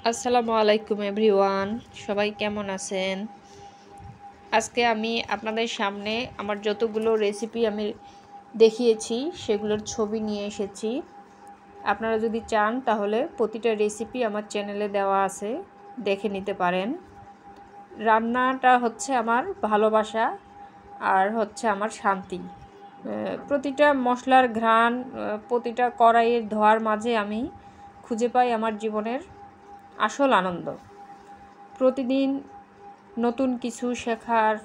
আসসালামু আলাইকুম এভরিওয়ান, সবাই কেমন আছেন? আজকে আমি আপনাদের সামনে আমার যতগুলো রেসিপি আমি দেখিয়েছি সেগুলোর ছবি নিয়ে এসেছি। আপনারা যদি চান তাহলে প্রতিটা রেসিপি আমার চ্যানেলে দেওয়া আছে, দেখে নিতে পারেন। রান্নাটা হচ্ছে আমার ভালোবাসা আর হচ্ছে আমার শান্তি। প্রতিটা মশলার ঘ্রাণ, প্রতিটা কড়াইয়ের ধোয়ার মাঝে আমি খুঁজে পাই আমার জীবনের আসল আনন্দ। প্রতিদিন নতুন কিছু শেখার,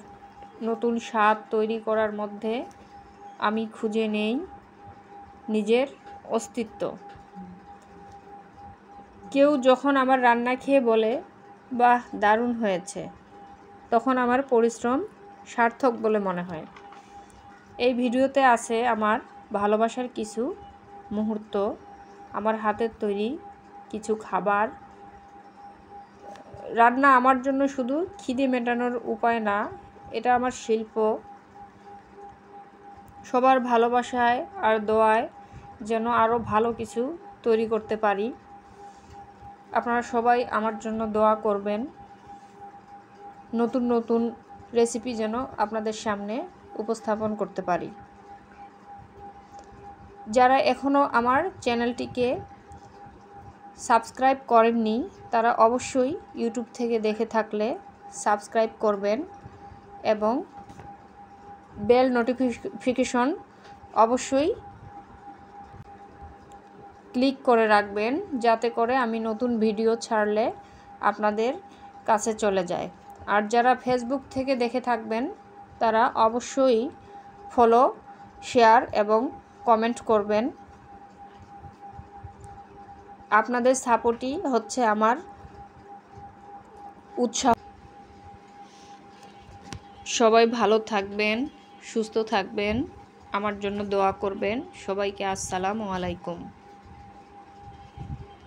নতুন স্বাদ তৈরি করার মধ্যে আমি খুঁজে নেই নিজের অস্তিত্ব। কেউ যখন আমার রান্না খেয়ে বলে, বাহ দারুণ হয়েছে, তখন আমার পরিশ্রম সার্থক বলে মনে হয়। এই ভিডিওতে আছে আমার ভালোবাসার কিছু মুহূর্ত, আমার হাতের তৈরি কিছু খাবার। রান্না আমার জন্য শুধু খিদে মেটানোর উপায় না, এটা আমার শিল্প। সবার ভালোবাসায় আর দোয়ায় যেন আরও ভালো কিছু তৈরি করতে পারি। আপনারা সবাই আমার জন্য দোয়া করবেন, নতুন নতুন রেসিপি যেন আপনাদের সামনে উপস্থাপন করতে পারি। যারা এখনও আমার চ্যানেলটিকে সাবস্ক্রাইব করেননি তারা অবশ্যই ইউটিউব থেকে দেখে থাকলে সাবস্ক্রাইব করবেন এবং বেল নোটিফিকেশন অবশ্যই ক্লিক করে রাখবেন, যাতে করে আমি নতুন ভিডিও ছাড়লে আপনাদের কাছে চলে যায়। আর যারা ফেসবুক থেকে দেখে থাকবেন তারা অবশ্যই ফলো, শেয়ার এবং কমেন্ট করবেন। আপনাদের সাপোর্টই হচ্ছে আমার উৎসাহ। সবাই ভালো থাকবেন, সুস্থ থাকবেন, আমার জন্য দোয়া করবেন। সবাইকে আসসালামু আলাইকুম।